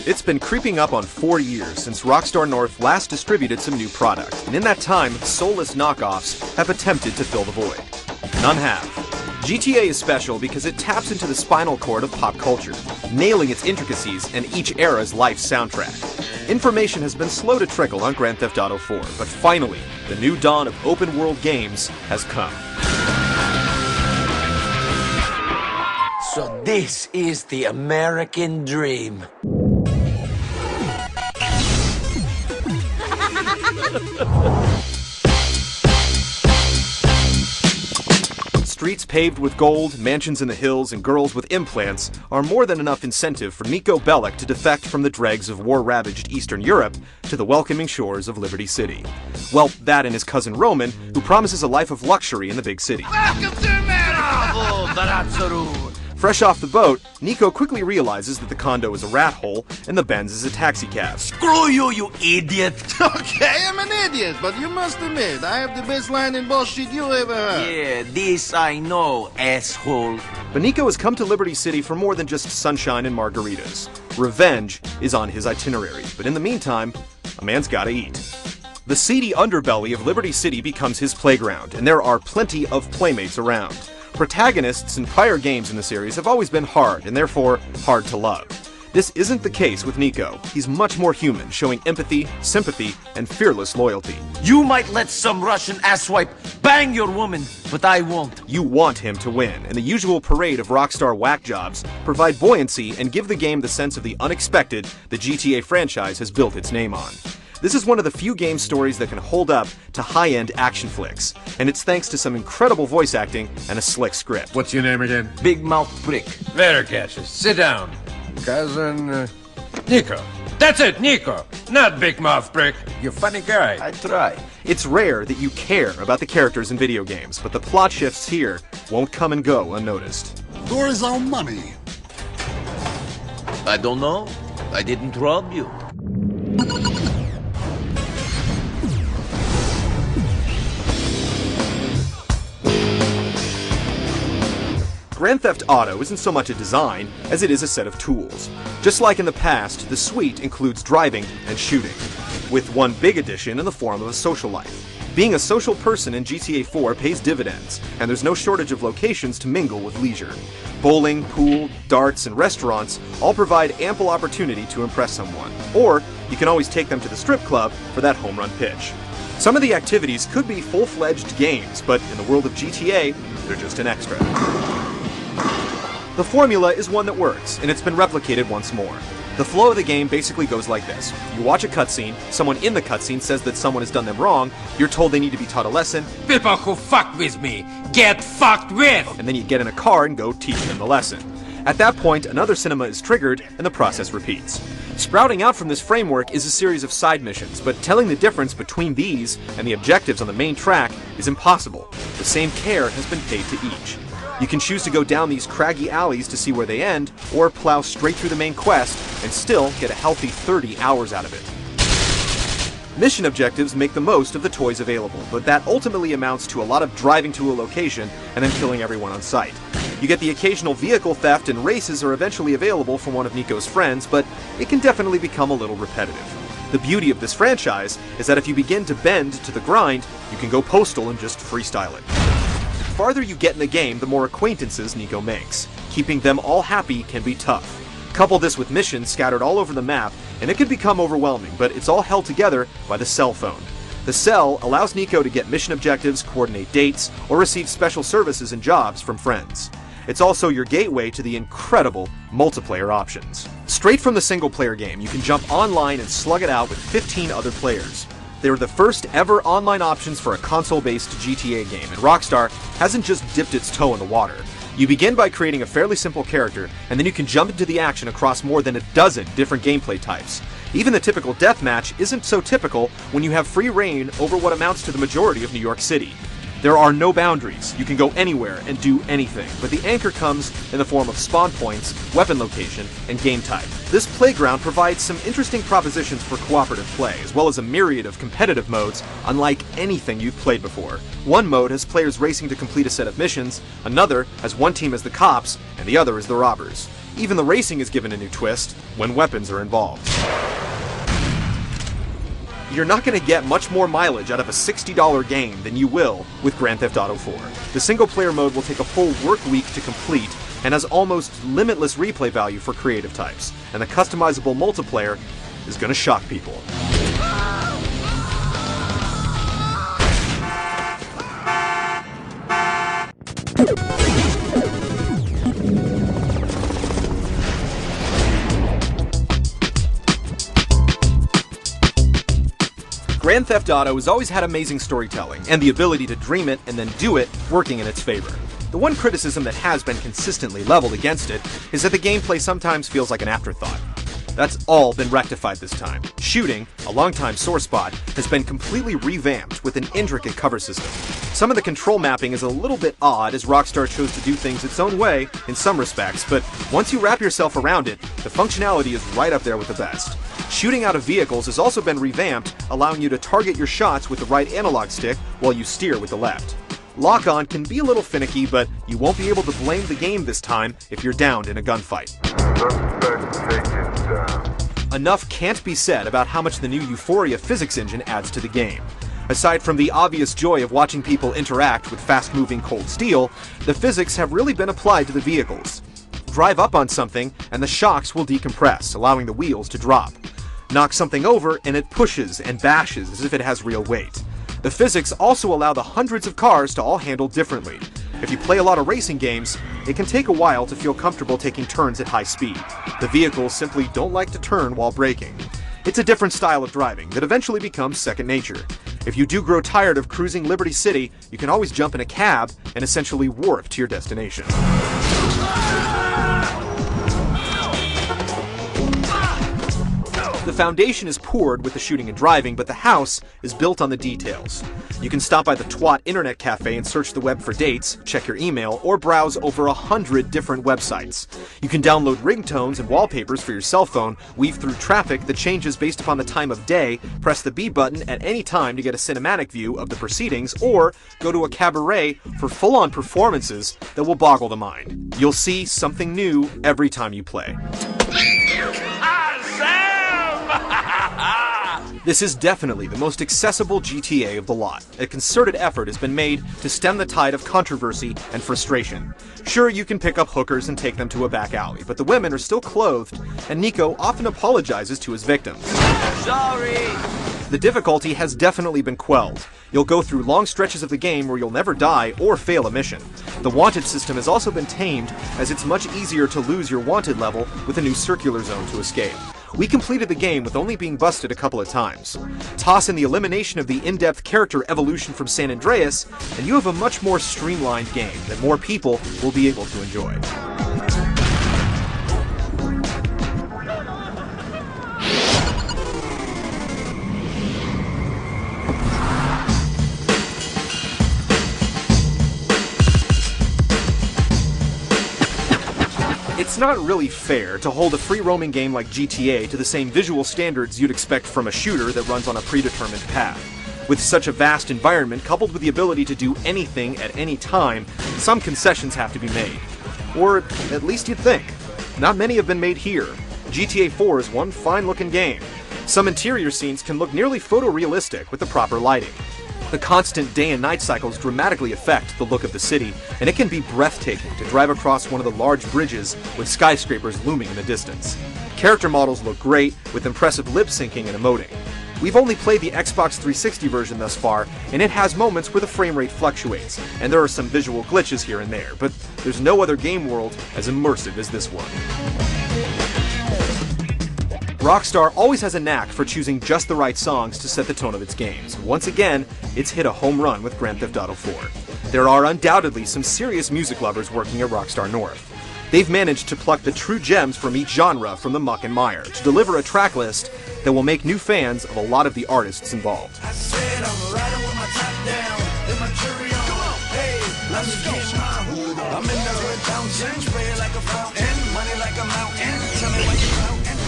It's been creeping up on 4 years since Rockstar North last distributed some new product, and in that time, soulless knockoffs have attempted to fill the void. None have. GTA is special because it taps into the spinal cord of pop culture, nailing its intricacies and each era's life soundtrack. Information has been slow to trickle on Grand Theft Auto 4, but finally, the new dawn of open-world games has come. So this is the American dream. Streets paved with gold, mansions in the hills, and girls with implants are more than enough incentive for Niko Bellic to defect from the dregs of war-ravaged Eastern Europe to the welcoming shores of Liberty City. Well, that and his cousin Roman, who promises a life of luxury in the big city. Welcome to America! Bravo, Darazzaru! Fresh off the boat, Niko quickly realizes that the condo is a rat hole and the Benz is a taxicab. Screw you, you idiot! Okay, I'm an idiot, but you must admit, I have the best line in bullshit you ever heard. Yeah, this I know, asshole. But Niko has come to Liberty City for more than just sunshine and margaritas. Revenge is on his itinerary, but in the meantime, a man's gotta eat. The seedy underbelly of Liberty City becomes his playground, and there are plenty of playmates around. Protagonists in prior games in the series have always been hard, and therefore hard to love. This isn't the case with Niko. He's much more human, showing empathy, sympathy, and fearless loyalty. You might let some Russian asswipe bang your woman, but I won't. You want him to win, and the usual parade of Rockstar whack jobs provide buoyancy and give the game the sense of the unexpected the GTA franchise has built its name on. This is one of the few game stories that can hold up to high-end action flicks, and it's thanks to some incredible voice acting and a slick script. What's your name again? Big mouth prick. There, Cassius. Sit down. Cousin, Niko. That's it, Niko. Not Big Mouth Brick. You're a funny guy. I try. It's rare that you care about the characters in video games, but the plot shifts here won't come and go unnoticed. Where is our money? I don't know. I didn't rob you. Grand Theft Auto isn't so much a design as it is a set of tools. Just like in the past, the suite includes driving and shooting, with one big addition in the form of a social life. Being a social person in GTA 4 pays dividends, and there's no shortage of locations to mingle with leisure. Bowling, pool, darts, and restaurants all provide ample opportunity to impress someone, or you can always take them to the strip club for that home run pitch. Some of the activities could be full-fledged games, but in the world of GTA, they're just an extra. The formula is one that works, and it's been replicated once more. The flow of the game basically goes like this. You watch a cutscene, someone in the cutscene says that someone has done them wrong, you're told they need to be taught a lesson, People who fuck with me get fucked with! and then you get in a car and go teach them the lesson. At that point, another cinema is triggered, and the process repeats. Sprouting out from this framework is a series of side missions, but telling the difference between these and the objectives on the main track is impossible. The same care has been paid to each. You can choose to go down these craggy alleys to see where they end, or plow straight through the main quest and still get a healthy 30 hours out of it. Mission objectives make the most of the toys available, but that ultimately amounts to a lot of driving to a location and then killing everyone on sight. You get the occasional vehicle theft, and races are eventually available from one of Niko's friends, but it can definitely become a little repetitive. The beauty of this franchise is that if you begin to bend to the grind, you can go postal and just freestyle it. The farther you get in the game, the more acquaintances Niko makes. Keeping them all happy can be tough. Couple this with missions scattered all over the map, and it can become overwhelming, but it's all held together by the cell phone. The cell allows Niko to get mission objectives, coordinate dates, or receive special services and jobs from friends. It's also your gateway to the incredible multiplayer options. Straight from the single-player game, you can jump online and slug it out with 15 other players. They were the first ever online options for a console-based GTA game, and Rockstar hasn't just dipped its toe in the water. You begin by creating a fairly simple character, and then you can jump into the action across more than a dozen different gameplay types. Even the typical deathmatch isn't so typical when you have free reign over what amounts to the majority of New York City. There are no boundaries. You can go anywhere and do anything, but the anchor comes in the form of spawn points, weapon location, and game type. This playground provides some interesting propositions for cooperative play, as well as a myriad of competitive modes unlike anything you've played before. One mode has players racing to complete a set of missions, another has one team as the cops, and the other as the robbers. Even the racing is given a new twist when weapons are involved. You're not going to get much more mileage out of a $60 game than you will with Grand Theft Auto 4. The single-player mode will take a full work week to complete and has almost limitless replay value for creative types, and the customizable multiplayer is going to shock people. Grand Theft Auto has always had amazing storytelling, and the ability to dream it and then do it working in its favor. The one criticism that has been consistently leveled against it is that the gameplay sometimes feels like an afterthought. That's all been rectified this time. Shooting, a longtime sore spot, has been completely revamped with an intricate cover system. Some of the control mapping is a little bit odd as Rockstar chose to do things its own way in some respects, but once you wrap yourself around it, the functionality is right up there with the best. Shooting out of vehicles has also been revamped, allowing you to target your shots with the right analog stick while you steer with the left. Lock-on can be a little finicky, but you won't be able to blame the game this time if you're downed in a gunfight. Enough can't be said about how much the new Euphoria physics engine adds to the game. Aside from the obvious joy of watching people interact with fast-moving cold steel, the physics have really been applied to the vehicles. Drive up on something, and the shocks will decompress, allowing the wheels to drop. Knock something over, and it pushes and bashes as if it has real weight. The physics also allow the hundreds of cars to all handle differently. If you play a lot of racing games, it can take a while to feel comfortable taking turns at high speed. The vehicles simply don't like to turn while braking. It's a different style of driving that eventually becomes second nature. If you do grow tired of cruising Liberty City, you can always jump in a cab and essentially warp to your destination. The foundation is poured with the shooting and driving, but the house is built on the details. You can stop by the Twat Internet Cafe and search the web for dates, check your email, or browse over 100 different websites. You can download ringtones and wallpapers for your cell phone, weave through traffic that changes based upon the time of day, press the B button at any time to get a cinematic view of the proceedings, or go to a cabaret for full-on performances that will boggle the mind. You'll see something new every time you play. This is definitely the most accessible GTA of the lot. A concerted effort has been made to stem the tide of controversy and frustration. Sure, you can pick up hookers and take them to a back alley, but the women are still clothed, and Nico often apologizes to his victims. Sorry! The difficulty has definitely been quelled. You'll go through long stretches of the game where you'll never die or fail a mission. The wanted system has also been tamed, as it's much easier to lose your wanted level with a new circular zone to escape. We completed the game with only being busted a couple of times. Toss in the elimination of the in-depth character evolution from San Andreas, and you have a much more streamlined game that more people will be able to enjoy. It's not really fair to hold a free-roaming game like GTA to the same visual standards you'd expect from a shooter that runs on a predetermined path. With such a vast environment, coupled with the ability to do anything at any time, some concessions have to be made. Or at least you'd think. Not many have been made here. GTA 4 is one fine-looking game. Some interior scenes can look nearly photorealistic with the proper lighting. The constant day and night cycles dramatically affect the look of the city, and it can be breathtaking to drive across one of the large bridges with skyscrapers looming in the distance. Character models look great, with impressive lip syncing and emoting. We've only played the Xbox 360 version thus far, and it has moments where the frame rate fluctuates, and there are some visual glitches here and there, but there's no other game world as immersive as this one. Rockstar always has a knack for choosing just the right songs to set the tone of its games. Once again, it's hit a home run with Grand Theft Auto 4. There are undoubtedly some serious music lovers working at Rockstar North. They've managed to pluck the true gems from each genre from the muck and mire to deliver a track list that will make new fans of a lot of the artists involved. Let's get my hood. I'm in the hood bouncing, spray like a fountain, money like a mountain. Tell me why you pouting.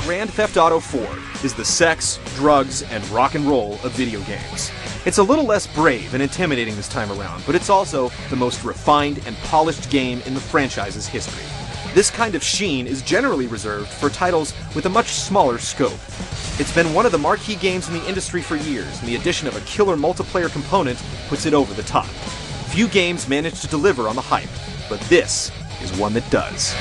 Grand Theft Auto 4 is the sex, drugs, and rock and roll of video games. It's a little less brave and intimidating this time around, but it's also the most refined and polished game in the franchise's history. This kind of sheen is generally reserved for titles with a much smaller scope. It's been one of the marquee games in the industry for years, and the addition of a killer multiplayer component puts it over the top. Few games manage to deliver on the hype, but this is one that does.